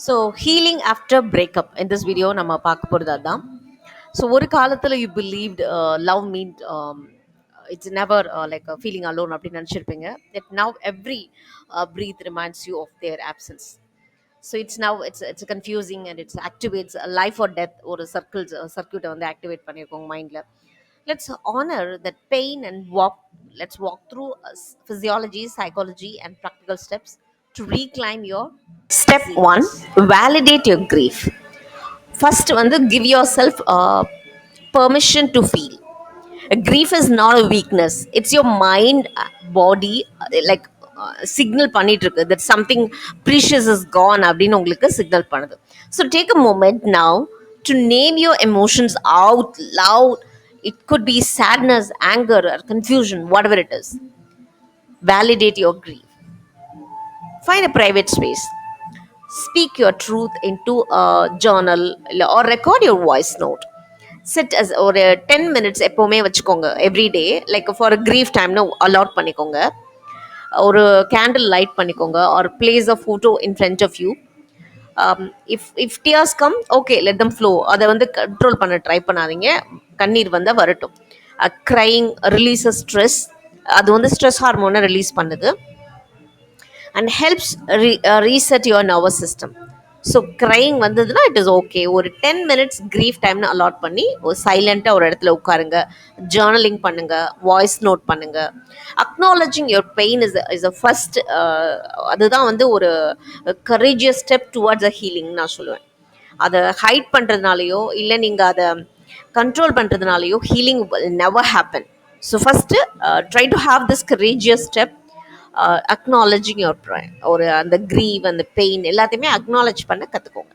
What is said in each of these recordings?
So healing after breakup இந்த video நம்ம பார்க்க போகிறது அதுதான். ஸோ ஒரு காலத்தில் you believed love mean it's never like feeling alone அப்படின்னு நினச்சிருப்பீங்க. That now every breath reminds you of their absence. So it's confusing and it's activates life or death ஒரு சர்க்கியூட்டை வந்து ஆக்டிவேட் பண்ணியிருக்கோங்க மைண்டில். Let's honour that pain and let's walk through physiology, psychology and practical steps to reclaim your step 1. Validate your grief. First வந்து give yourself permission to feel. Grief is not a weakness, it's your mind, body, like signal பண்ணிட்டு இருக்கு that something precious is gone அப்படின்னு உங்களுக்கு signal பண்ணுது. So take a moment now to name your emotions out loud. It could be sadness, anger or confusion, whatever it is. Validate your grief. Find a private space. Speak your truth into a journal or record your voice note. Sit as ஒரு 10 minutes எப்போவுமே வச்சுக்கோங்க every day. Like for grief டைம்னு allot பண்ணிக்கோங்க. ஒரு candle light பண்ணிக்கோங்க or place a photo in front of you. If tears come okay, let them flow. அதை வந்து control பண்ண ட்ரை பண்ணாதீங்க. கண்ணீர் வந்தால் வரட்டும். க்ரைங் ரிலீஸ் ஸ்ட்ரெஸ், அது வந்து ஸ்ட்ரெஸ் ஹார்மோனை ரிலீஸ் பண்ணுது and helps reset your nervous system. So crying வந்ததுன்னா இட் இஸ் ஓகே. ஒரு 10 minutes க்ரீஃப் டைம்னு அலாட் பண்ணி ஒரு சைலண்ட்டாக ஒரு இடத்துல உட்காருங்க. ஜேர்னலிங் பண்ணுங்கள், வாய்ஸ் நோட் பண்ணுங்கள். Acknowledging your pain is a first. அதுதான் வந்து ஒரு courageous step towards a healing நான் சொல்லுவேன். அதை ஹைட் பண்ணுறதுனாலையோ இல்லை நீங்கள் அதை கண்ட்ரோல் பண்ணுறதுனாலையோ healing never happen. So first try to have this courageous step. Acknowledging your ஒரு அந்த க்ரீவ், அந்த பெயின் எல்லாத்தையுமே அக்னாலஜ் பண்ண கற்றுக்கோங்க.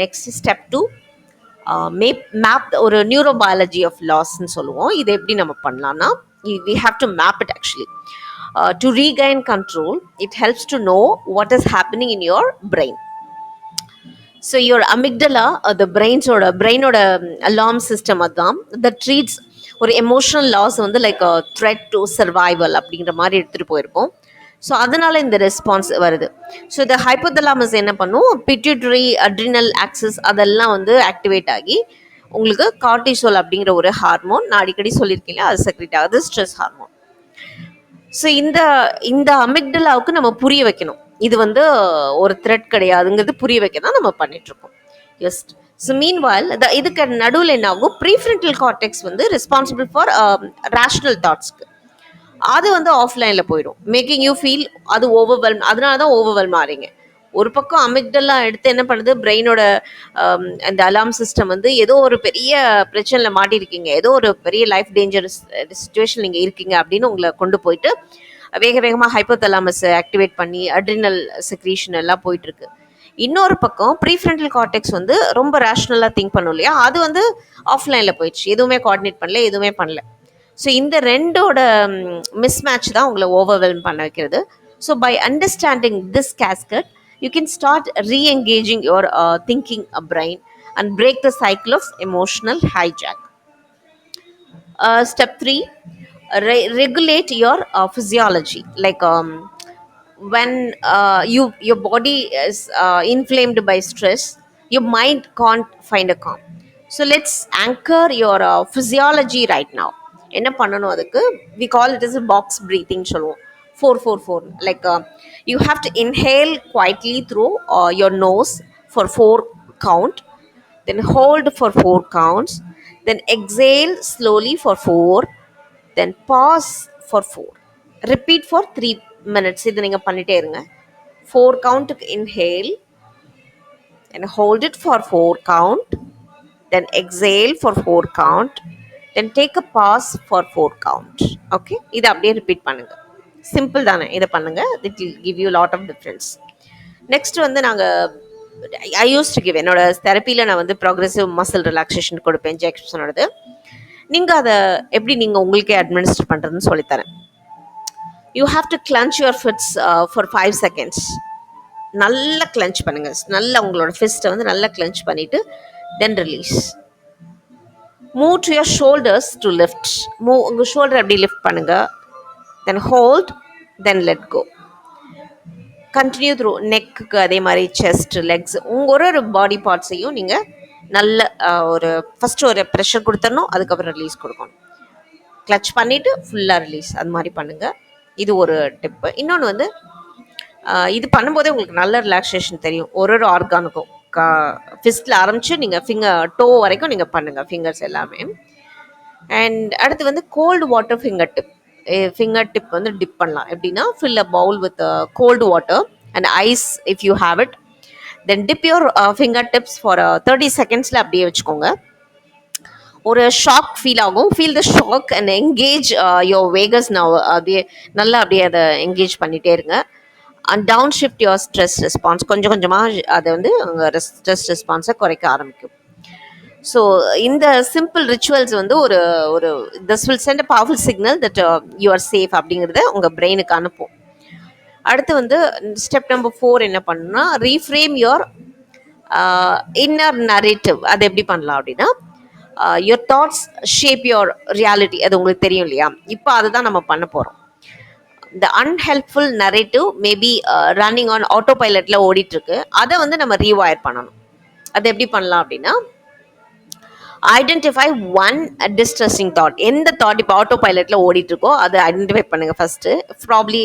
நெக்ஸ்ட் ஸ்டெப் 2, மேப் ஒரு நியூரோபயாலஜி ஆஃப் லாஸ்ன்னு சொல்லுவோம். இது எப்படி நம்ம பண்ணலாம்னா, we have to map it actually. To regain control, it helps to know what is happening in your brain. So your amygdala, the brainோட alarm system அதான் that treats ஒரு emotional loss வந்து like thread to survival அப்படிங்கிற மாதிரி எடுத்துகிட்டு போயிருக்கோம். So அதனால் இந்த response வருது. ஸோ இந்த ஹைப்போதலாமஸ் என்ன பண்ணும், பிட்யூட்டரி, அட்ரினல் ஆக்சஸ் அதெல்லாம் வந்து ஆக்டிவேட் ஆகி உங்களுக்கு கார்டிசோல் அப்படிங்கிற ஒரு ஹார்மோன், நான் அடிக்கடி சொல்லியிருக்கேன், அது செக்ரேட் ஆகுது, ஸ்ட்ரெஸ் ஹார்மோன். ஸோ இந்த அமிக்டலாவுக்கு நம்ம புரிய வைக்கணும், இது வந்து ஒரு த்ரெட் கிடையாதுங்கிறது புரிய வைக்க தான் நம்ம பண்ணிகிட்ருக்கோம். எஸ். ஸோ மீன்வாயில் இதுக்கு நடுவில் என்ன ஆகும், ப்ரீஃப்ரண்டல் கார்டெக்ஸ் வந்து ரெஸ்பான்சிபிள் ஃபார் ரேஷ்னல் தாட்ஸ்க்கு, அது வந்து ஆஃப்லைனில் போயிடும். மேக்கிங் யூ ஃபீல் அது ஓவர்வெல்ம். அதனால தான் ஓவர்வெல்ம் ஆறீங்க. ஒரு பக்கம் அமிக்டலாம் எடுத்து என்ன பண்ணுது, பிரெயினோட அந்த அலாம் சிஸ்டம் வந்து ஏதோ ஒரு பெரிய பிரச்சனையில் மாட்டிருக்கீங்க, ஏதோ ஒரு பெரிய லைஃப் டேஞ்சரஸ் சுச்சுவேஷன் நீங்கள் இருக்கீங்க அப்படின்னு உங்களை கொண்டு போயிட்டு வேக வேகமாக ஹைப்போதலாமஸ் ஆக்டிவேட் பண்ணி அட்ரினல் செக்ரீஷன் எல்லாம் போயிட்டுருக்கு. இன்னொரு பக்கம் ப்ரீஃப்ரண்டல் கார்டெக்ஸ் வந்து ரொம்ப ரேஷ்னலாக திங்க் பண்ணும் இல்லையா, அது வந்து ஆஃப்லைனில் போயிடுச்சு, எதுவுமே கோஆர்டினேட் பண்ணல, எதுவுமே பண்ணல. ஸோ இந்த ரெண்டோட மிஸ்மேட்ச் தான் உங்களை ஓவர்வெல்ம் பண்ண வைக்கிறது. So by understanding this cascade you can start re-engaging your thinking brain and break the cycle of emotional hijack. Step 3, regulate your physiology. Like when your body is inflamed by stress, your mind can't find a calm. So let's anchor your physiology right now. என்ன பண்ணணும் அதுக்கு, we call it as a box breathing சொல்லுவோம். 4-4-4. Like you have to inhale quietly through your nose for 4 count, then hold for 4 counts, then exhale slowly for 4, then pause for 4. Repeat for 3 minutes. இது நீங்கள் பண்ணிட்டே இருங்க. 4 count inhale, then hold it for 4 count, then exhale for 4 count, then take a pause for 4 count. Okay, இதை அப்படியே repeat பண்ணுங்க. Simple தானே, இதை பண்ணுங்க. It will give you lot of difference. Next வந்து ஐ யூஸ் டு கிவ், என்னோட தெரப்பியில் நான் வந்து ப்ராக்ரெசிவ் மசில் ரிலாக்ஸேஷன் கொடுப்பேன், ஜெக்ஷனோடது. நீங்கள் அதை எப்படி நீங்கள் உங்களுக்கே அட்மினிஸ்டர் பண்ணுறதுன்னு சொல்லித்தரேன். You have to clench your fists for 5 seconds. நல்லா கிளன்ச் பண்ணுங்கள், நல்லா உங்களோட ஃபிஸ்ட்டை வந்து நல்லா கிளன்ச் பண்ணிவிட்டு then release. Move to your shoulders to lift. உங்கள் ஷோல்டர் அப்படி லிஃப்ட் பண்ணுங்கள், then hold, then let go. Continue through நெக்குக்கு அதே மாதிரி செஸ்ட் லெக்ஸ் உங்கள் ஒரு பாடி பார்ட்ஸையும் நீங்கள் நல்ல ஒரு ஃபஸ்ட்டு ஒரு ப்ரெஷர் கொடுத்துடணும், அதுக்கப்புறம் ரிலீஸ் கொடுக்கணும். கிளச் பண்ணிவிட்டு ஃபுல்லாக ரிலீஸ் அது மாதிரி பண்ணுங்கள். இது ஒரு டிப்பு. இன்னொன்று வந்து இது பண்ணும்போதே உங்களுக்கு நல்ல ரிலாக்ஸேஷன் தெரியும் ஒரு ஒரு ஆர்கானுக்கும். ஃபிஸ்டில் ஆரம்பித்து நீங்கள் டோ வரைக்கும் நீங்கள் பண்ணுங்கள் ஃபிங்கர்ஸ் எல்லாமே. அண்ட் அடுத்து வந்து கோல்டு வாட்டர் ஃபிங்கர் டிப் வந்து டிப் பண்ணலாம். எப்படின்னா fill a bowl with cold water and ice if you have it. Then dip your finger tips for 30 செகண்ட்ஸில் அப்படியே வச்சுக்கோங்க. ஒரு ஷாக் ஃபீல் ஆகும். Feel the shock and engage your vagus now. அப்படியே நல்லா அப்படியே அதை என்கேஜ் பண்ணிகிட்டே இருங்க. And down shift your stress response. கொஞ்சம் கொஞ்சமாக அதை வந்து உங்கள் ஸ்ட்ரெஸ் ரெஸ்பான்ஸை குறைக்க ஆரம்பிக்கும். ஸோ இந்த சிம்பிள் ரிச்சுவல்ஸ் வந்து ஒரு ஒரு this will send a powerful signal that you are safe அப்படிங்கிறத உங்கள் பிரெயினுக்கு அனுப்பும். அடுத்து வந்து ஸ்டெப் நம்பர் 4 என்ன பண்ணணும்னா ரீஃப்ரேம் யுவர் இன்னர் நரேட்டிவ். அது எப்படி பண்ணலாம் அப்படின்னா your thoughts shape your reality. அது உங்களுக்கு தெரியும் இல்லையா? இப்போ அதுதான் நம்ம பண்ண போகிறோம். இந்த unhelpful narrative maybe running on auto பைலட்டில் ஓடிட்டுருக்கு. அதை வந்து நம்ம ரீவயர் பண்ணணும். அது எப்படி பண்ணலாம் அப்படின்னா ஐடென்டிஃபை ஒன் டிஸ்ட்ரெஸிங் தாட். எந்த தாட் இப்போ ஆட்டோ பைலட்டில் ஓடிட்டு இருக்கோ அதை ஐடென்டிஃபை பண்ணுங்கள் first. Probably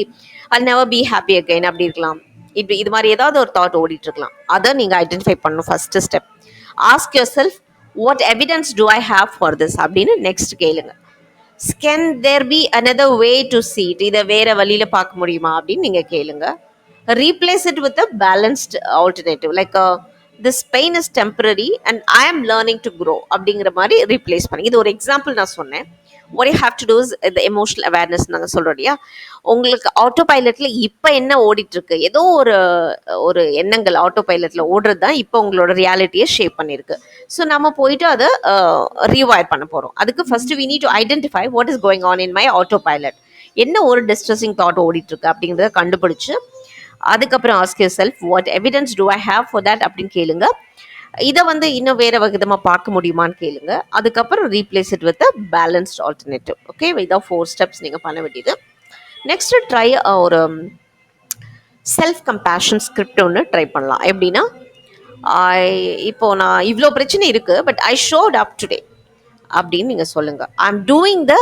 I never be happy again அப்படி இருக்கலாம். இது மாதிரி ஏதாவது ஒரு தாட் ஓடிட்டு இருக்கலாம். அதை நீங்கள் ஐடென்டிஃபை பண்ணணும் first step. Ask yourself what evidence do I have for this அப்படின்னு நெக்ஸ்ட் கேளுங்க. Can there be another way to see it? இதை வேற வழியில் பார்க்க முடியுமா அப்படின்னு நீங்கள் கேளுங்க. Replace it with a balanced alternative like this pain is temporary and I ஆம் லேர்னிங் டு க்ரோ அப்படிங்கிற மாதிரி ரீப்ளேஸ் பண்ணி. இது ஒரு எக்ஸாம்பிள் நான் சொன்னேன். what you have to do is the emotional awareness நாங்கள் சொல்கிறோம் இல்லையா? உங்களுக்கு ஆட்டோ பைலட்டில் இப்போ என்ன ஓடிட்டுருக்கு, ஏதோ ஒரு ஒரு எண்ணங்கள் ஆட்டோ பைலட்டில் ஓடுறது தான் இப்போ உங்களோட ரியாலிட்டியை ஷேப் பண்ணியிருக்கு. ஸோ நம்ம போயிட்டு அதை ரீவயர் பண்ண போகிறோம். அதுக்கு first we need to identify what is going on in my auto pilot. என்ன ஒரு டிஸ்ட்ரெஸிங் தாட் ஓடிட்டுருக்கு அப்படிங்கிறத கண்டுபிடிச்சு அதுக்கப்புறம் ask yourself what evidence do I have for that அப்படின்னு கேளுங்க. இதை வந்து இன்னும் வேறு விதமாக பார்க்க முடியுமான்னு கேளுங்க. அதுக்கப்புறம் replace it with a balanced alternative. Okay, இதான் 4 ஸ்டெப்ஸ் நீங்கள் பண்ண வேண்டியது. நெக்ஸ்ட்டு ட்ரை ஒரு செல்ஃப் கம்பேஷன் ஸ்கிரிப்ட் ஒன்று ட்ரை பண்ணலாம். எப்படின்னா இப்போது நான் இவ்வளோ பிரச்சனை இருக்குது but I showed up today அப்படின்னு நீங்கள் சொல்லுங்கள். ஐ am doing the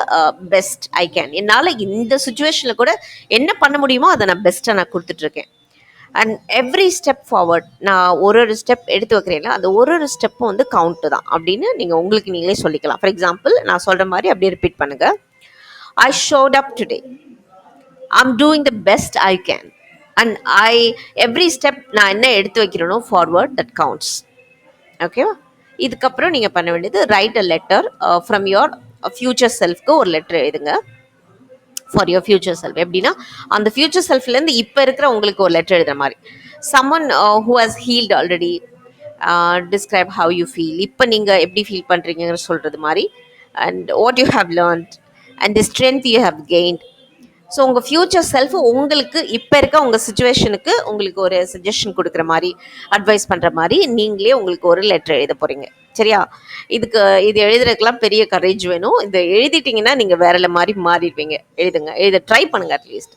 best I can. என்னால் இந்த சுச்சுவேஷனில் கூட என்ன பண்ண முடியுமோ அதை நான் பெஸ்ட்டாக நான் கொடுத்துட்ருக்கேன். அண்ட் எவ்ரி ஸ்டெப் ஃபார்வர்ட், நான் ஒரு ஸ்டெப் எடுத்து வைக்கிறேன்ல அந்த ஒரு ஸ்டெப்பும் வந்து கவுண்ட்டு தான் அப்படின்னு நீங்கள் உங்களுக்கு நீங்களே சொல்லிக்கலாம். ஃபார் எக்ஸாம்பிள் நான் சொல்கிற மாதிரி அப்படியே ரிப்பீட் பண்ணுங்கள். I showed up today, I am doing the best I can and every step நான் என்ன எடுத்து வைக்கிறேனோ ஃபார்வர்ட் தட் கவுண்ட்ஸ். ஓகேவா? இதுக்கப்புறம் நீங்கள் பண்ண வேண்டியது write a letter from your future செல்ஃப்க்கு ஒரு லெட்டர் எழுதுங்க. For your future self. எப்படின்னா அந்த ஃபியூச்சர் செல்ஃப்லேருந்து இப்போ இருக்கிற உங்களுக்கு ஒரு லெட்டர் எழுதுற மாதிரி. Someone who has healed already describe how you feel. இப்போ நீங்கள் எப்படி ஃபீல் பண்ணுறீங்கன்னு சொல்கிறது மாதிரி. And what you have learned and the strength you have gained. So உங்கள் ஃப்யூச்சர் செல்ஃப் உங்களுக்கு இப்போ இருக்க உங்கள் சுச்சுவேஷனுக்கு உங்களுக்கு ஒரு சஜஷன் கொடுக்குற மாதிரி அட்வைஸ் பண்ணுற மாதிரி நீங்களே உங்களுக்கு ஒரு லெட்டர் எழுத போகிறீங்க. சரியா? இது எழுதுறதுக்கெல்லாம் பெரிய கரேஜ் வேணும். இதை எழுதிட்டிங்கன்னா நீங்கள் வேற மாதிரி மாறிடுவீங்க. எழுத ட்ரை பண்ணுங்கள் அட்லீஸ்ட்.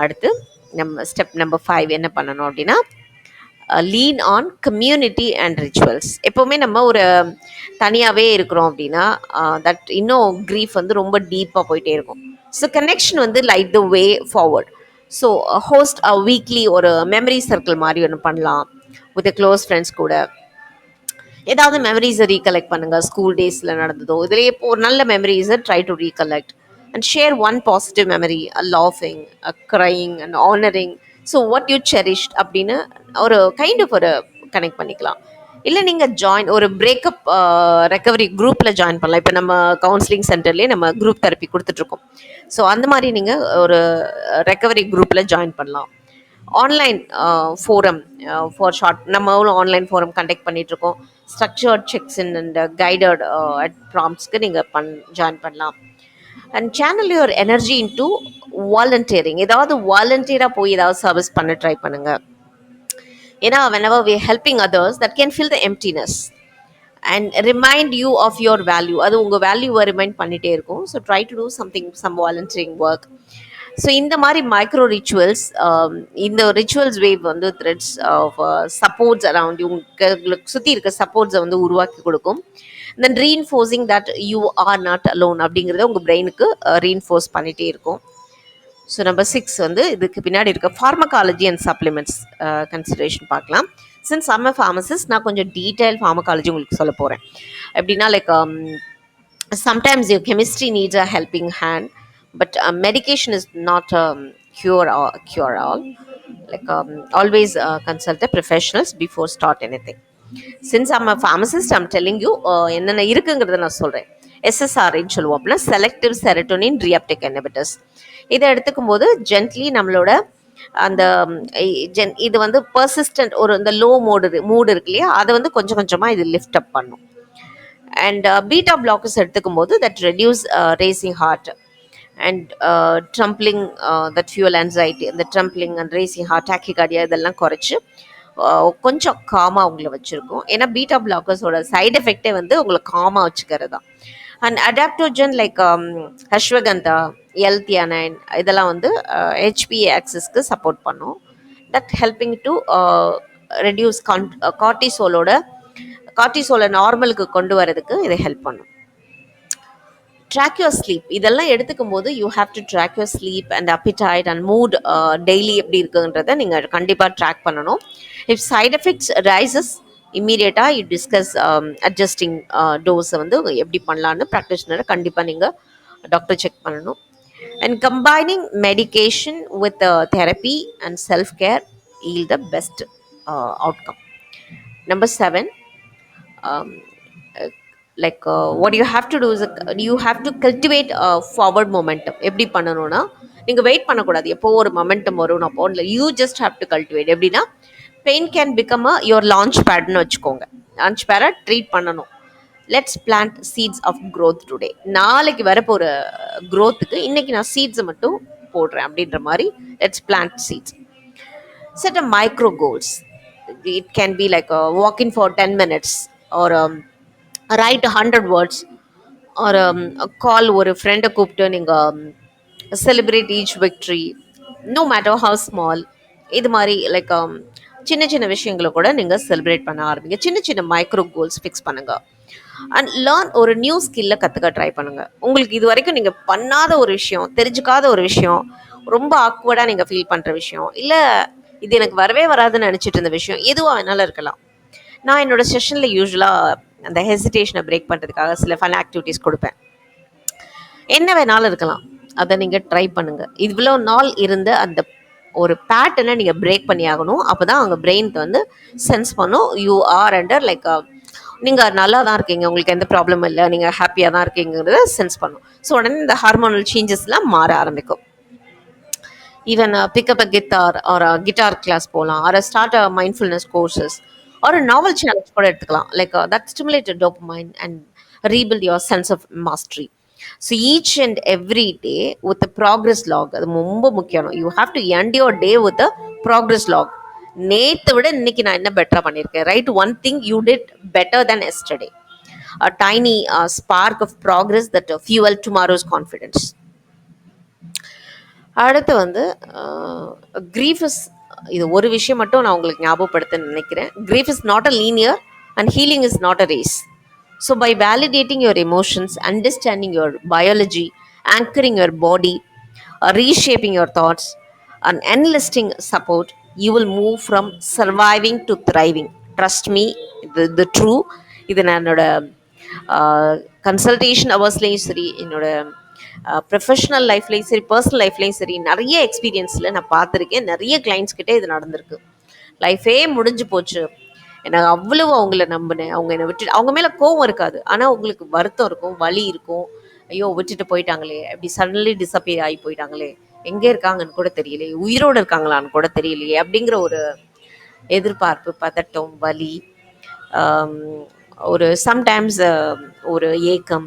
அடுத்து நம்ம ஸ்டெப் நம்பர் 5 என்ன பண்ணணும் அப்படின்னா lean on community and rituals. எப்போவுமே நம்ம ஒரு தனியாகவே இருக்கிறோம் அப்படின்னா தட் இன்னும் க்ரீஃப் வந்து ரொம்ப டீப்பாக போயிட்டே இருக்கும். ஸோ கனெக்ஷன் வந்து லைட் த வே ஃபார்வர்ட். ஸோ ஹோஸ்ட் வீக்லி ஒரு மெமரி சர்க்கிள் மாதிரி ஒன்று பண்ணலாம் வித் க்ளோஸ் ஃப்ரெண்ட்ஸ் கூட. ஏதாவது மெமரிஸை ரீகலெக்ட் பண்ணுங்கள். ஸ்கூல் டேஸில் நடந்ததோ இதிலே இப்போ ஒரு நல்ல மெமரிஸை try to recall and share one positive memory, லாஃபிங், crying and honouring. So what you cherished அப்படின்னு ஒரு கைண்ட் ஆஃப் ஒரு கனெக்ட் பண்ணிக்கலாம். இல்லை நீங்கள் ஒரு பிரேக்கப் ரெக்கவரி குரூப்பில் ஜாயின் பண்ணலாம். இப்போ நம்ம கவுன்சிலிங் சென்டர்லேயே நம்ம குரூப் தெரப்பி கொடுத்துட்ருக்கோம். ஸோ அந்த மாதிரி நீங்கள் ஒரு ரெக்கவரி குரூப்பில் ஜாயின் பண்ணலாம். ஆன்லைன் ஃபோரம் ஃபார் ஷார்ட் நம்மளும் ஆன்லைன் ஃபோரம் கண்டக்ட் பண்ணிகிட்ருக்கோம். Structured checks in and guided at ப்ராம்ஸ்க்கு நீங்கள் ஜாயின் பண்ணலாம். And channel your energy into volunteering. ஏதாவது வாலண்டியராக போய் ஏதாவது சர்வீஸ் பண்ண ட்ரை பண்ணுங்கள். ஏன்னா whenever we are helping others that can fill the emptiness and remind you of your value. அது உங்கள் வேல்யூவை ரிமைண்ட் பண்ணிகிட்டே இருக்கும். So try to do something, some volunteering work. So இந்த மாதிரி மைக்ரோ ரிச்சுவல்ஸ், இந்த ரிச்சுவல்ஸ் வேவ் வந்து த்ரெட்ஸ் ஆஃப் சப்போர்ட்ஸ் அரவுண்ட் உங்களுக்கு சுற்றி இருக்க சப்போர்ட்ஸை வந்து உருவாக்கி கொடுக்கும். Then reinforcing that you are not alone அப்படிங்கிறத உங்கள் பிரெயினுக்கு ரீஇன்ஃபோர்ஸ் பண்ணிகிட்டே இருக்கும். ஸோ நம்பர் 6 வந்து இதுக்கு பின்னாடி இருக்க ஃபார்மகாலஜி அண்ட் சப்ளிமெண்ட்ஸ் கன்சிடரேஷன் பார்க்கலாம். சின்ஸ் ஐம் அ ஃபார்மசிஸ்ட், நான் கொஞ்சம் டீட்டெயில் ஃபார்மகாலஜி உங்களுக்கு சொல்ல போகிறேன். எப்படின்னா like sometimes your chemistry needs a helping hand, but medication is not a cure all. Like always consult a professionals before start anything. Since I'm a pharmacist, I'm telling you என்னென்ன இருக்குங்கிறத நான் சொல்கிறேன். எஸ்எஸ்ஆர்ன்னு சொல்லுவோம் அப்படின்னா செலக்டிவ் செரட்டோனின் ரீஅப்டேக் இன்ஹிபிட்டர்ஸ். இதை எடுத்துக்கும் போது gently நம்மளோட அந்த இது வந்து பர்சிஸ்டன்ட் ஒரு இந்த லோ மூடு இருக்கு இல்லையா, அதை வந்து கொஞ்சம் கொஞ்சமாக இது லிஃப்ட் அப் பண்ணும். அண்ட் பீட்டா பிளாக்கர்ஸ் எடுத்துக்கும் போது that reduce racing heart and trembling, that fuel anxiety, இந்த trembling and racing heart, tachycardia இதெல்லாம் குறைச்சி கொஞ்சம் காமாக உங்களை வச்சுருக்கும். ஏன்னா பீட்டா பிளாக்கர்ஸோட சைட் எஃபெக்டே வந்து உங்களை காமாக வச்சுக்கிறது தான். அண்ட் அடாப்டோஜன் லைக் அஸ்வகந்தா, எல்தியானைன் இதெல்லாம் வந்து ஹெச்பிஏ ஆக்சிஸ்க்கு சப்போர்ட் பண்ணும். தட் ஹெல்பிங் டு ரெடியூஸ் கார்டிசோலை நார்மலுக்கு கொண்டு வரதுக்கு இதை ஹெல்ப் பண்ணும். ட்ராக் யுவர் ஸ்லீப், இதெல்லாம் எடுத்துக்கும் போது you have to track your sleep and appetite and mood daily எப்படி இருக்குன்றதை நீங்கள் கண்டிப்பாக ட்ராக் பண்ணணும். இஃப் சைட் எஃபெக்ட்ஸ் ரைசஸ் இம்மீடியட்டாக யூ டிஸ்கஸ் அட்ஜஸ்டிங் டோஸை வந்து எப்படி பண்ணலான்னு ப்ராக்டிஷனரை கண்டிப்பாக நீங்கள் டாக்டர் செக் பண்ணணும். And combining medication with therapy and self care yield the best outcome. Number 7, like what you have to do is you have to cultivate forward momentum. எப்படி பண்ணணும்னா நீங்கள் வெயிட் பண்ணக்கூடாது, எப்போ ஒரு மொமெண்டம் வரும் அப்போ இல்லை, you just have to cultivate. எப்படின்னா pain can become your launch பேட்னு வச்சுக்கோங்க. லான்ச் பேடை ட்ரீட் பண்ணணும். Let's plant seeds of growth today. நாளைக்கு வரப்போகிற க்ரோத்துக்கு இன்னைக்கு நான் சீட்ஸை மட்டும் போடுறேன் அப்படின்ற மாதிரி let's plant seeds. Set a micro goals. It can be like walking for 10 minutes or write 100 words or call ஒரு ஃப்ரெண்டை கூப்பிட்டு நீங்கள் celebrate each victory, no matter how small. இது மாதிரி லைக் சின்ன சின்ன விஷயங்களை கூட நீங்கள் செலிப்ரேட் பண்ண ஆரம்பிங்க. சின்ன சின்ன மைக்ரோ கோல்ஸ் ஃபிக்ஸ் பண்ணுங்கள். அண்ட் லேர்ன், ஒரு நியூ ஸ்கில்லை கற்றுக்க ட்ரை பண்ணுங்கள். உங்களுக்கு இது வரைக்கும் நீங்கள் பண்ணாத ஒரு விஷயம், தெரிஞ்சுக்காத ஒரு விஷயம், ரொம்ப ஆக்வர்டாக நீங்கள் ஃபீல் பண்ணுற விஷயம், இல்லை இது எனக்கு வரவே வராதுன்னு நினச்சிட்டு இருந்த விஷயம், எதுவாக வேணாலும் இருக்கலாம். நான் என்னோடய செஷனில் யூஸ்வலாக அந்த ஹெசிடேஷனை பிரேக் பண்ணுறதுக்காக சில ஃபன் ஆக்டிவிட்டீஸ் கொடுப்பேன். என்ன வேணாலும் இருக்கலாம், அதை நீங்கள் ட்ரை பண்ணுங்கள். இவ்வளோ நாள் இருந்த அந்த ஒரு பேட்டர்னை நீங்கள் பிரேக் பண்ணி ஆகணும். அப்போ தான் அவங்க பிரெயினுக்கு வந்து சென்ஸ் பண்ணும் யூ ஆர் அண்டர் லைக் நீங்கள் நல்லா தான் இருக்கீங்க, உங்களுக்கு எந்த ப்ராப்ளமும் இல்லை, நீங்கள் ஹாப்பியாக தான் இருக்கீங்கிறத சென்ஸ் பண்ணும். ஸோ உடனே இந்த ஹார்மோனல் சேஞ்சஸ்லாம் மாற ஆரம்பிக்கும். Even pick up a guitar or guitar class போகலாம், or start a mindfulness courses or a novel challenge கூட எடுத்துக்கலாம். Like that stimulated dopamine and rebuild your sense of mastery. So each and every day with a progress log, அது ரொம்ப முக்கியம். You have to end your day with a progress log. நேற்றை விட இன்னைக்கு நான் என்ன பெட்டராக பண்ணியிருக்கேன். Write one thing you did better than yesterday. A tiny spark of progress that fuel tomorrow's confidence. அடுத்து வந்து grief is, இது ஒரு விஷயம் மட்டும் நான் உங்களுக்கு ஞாபகப்படுத்த நினைக்கிறேன். grief is not a linear and healing is not a race. So by validating your emotions, understanding your biology, anchoring your body, reshaping your thoughts and enlisting support, you will move from surviving to thriving. Trust me, the true. இது நான் என்னோட consultation அவர்ஸ்லேயும் சரி, என்னோட professional லைஃப்லேயும் சரி, personal லைஃப்லேயும் சரி, நிறைய எக்ஸ்பீரியன்ஸில் நான் பார்த்துருக்கேன். நிறைய கிளைண்ட்ஸ் கிட்டே இது நடந்திருக்கு. லைஃபே முடிஞ்சு போச்சு, எனக்கு அவ்வளவு அவங்கள நம்பினேன், அவங்க என்னை விட்டு, அவங்க மேலே கோவம் இருக்காது, ஆனால் அவங்களுக்கு வருத்தம் இருக்கும், வலி இருக்கும். ஐயோ விட்டுட்டு போயிட்டாங்களே, அப்படி சடன்லி டிஸப்பியர் ஆகி போயிட்டாங்களே, எங்கே இருக்காங்கன்னு கூட தெரியலையே, உயிரோடு இருக்காங்களான்னு கூட தெரியலையே அப்படிங்கிற ஒரு எதிர்பார்ப்பு, பதட்டம், வலி, ஒரு சம்டைம்ஸ் ஒரு ஏக்கம்,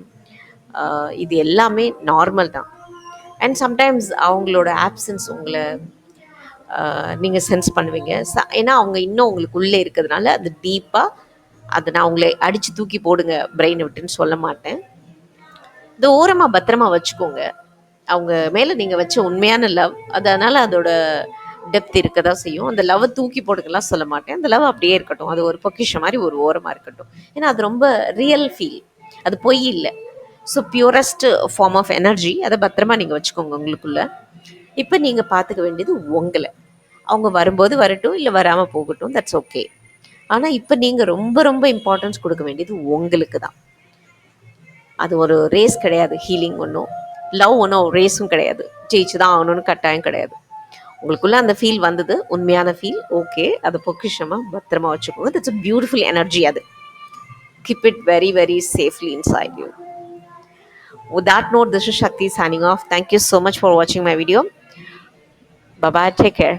இது எல்லாமே நார்மல் தான். அண்ட் சம்டைம்ஸ் அவங்களோட ஆப்சன்ஸ் உங்களை நீங்கள் சென்ஸ் பண்ணுவீங்க. ஏன்னா அவங்க இன்னும் உங்களுக்கு உள்ளே இருக்கிறதுனால அது டீப்பாக, அதை நான் உங்களை அடித்து தூக்கி போடுங்க பிரெயினை விட்டுன்னு சொல்ல மாட்டேன். இது ஓரமாக பத்திரமா வச்சுக்கோங்க. அவங்க மேலே நீங்கள் வச்ச உண்மையான லவ், அதனால் அதோட டெப்த் இருக்க தான் செய்யும். அந்த லவ்வை தூக்கி போடுக்கலாம் சொல்ல மாட்டேன். அந்த லவ் அப்படியே இருக்கட்டும். அது ஒரு பொக்கிஷம் மாதிரி ஒரு ஓரமாக இருக்கட்டும். ஏன்னா அது ரொம்ப ரியல் ஃபீல், அது பொய் இல்லை. So purest form of energy. அதை பத்திரமா நீங்கள் வச்சுக்கோங்க உங்களுக்குள்ள. இப்போ நீங்கள் பார்த்துக்க வேண்டியது உங்களை. அவங்க வரும்போது வரட்டும், இல்லை வராமல் போகட்டும், தட்ஸ் ஓகே. ஆனால் இப்போ நீங்கள் ரொம்ப ரொம்ப இம்பார்ட்டன்ஸ் கொடுக்க வேண்டியது உங்களுக்கு தான். அது ஒரு ரேஸ் கிடையாது. ஹீலிங் ஒன்றும், லவ் ஒன்றும் ரேஸும் கிடையாது. ஜெயிச்சு தான் ஆகணும்னு கட்டாயம் கிடையாது. உங்களுக்குள்ள அந்த ஃபீல் வந்தது, உண்மையான ஃபீல், ஓகே. அதை பொக்கிஷமாக பத்திரமா வச்சுக்கோங்க. That's a beautiful energy. அது keep it very very safely inside you. With that note, this is Shakti signing off. Thank you so much for watching my video. Bye bye, take care.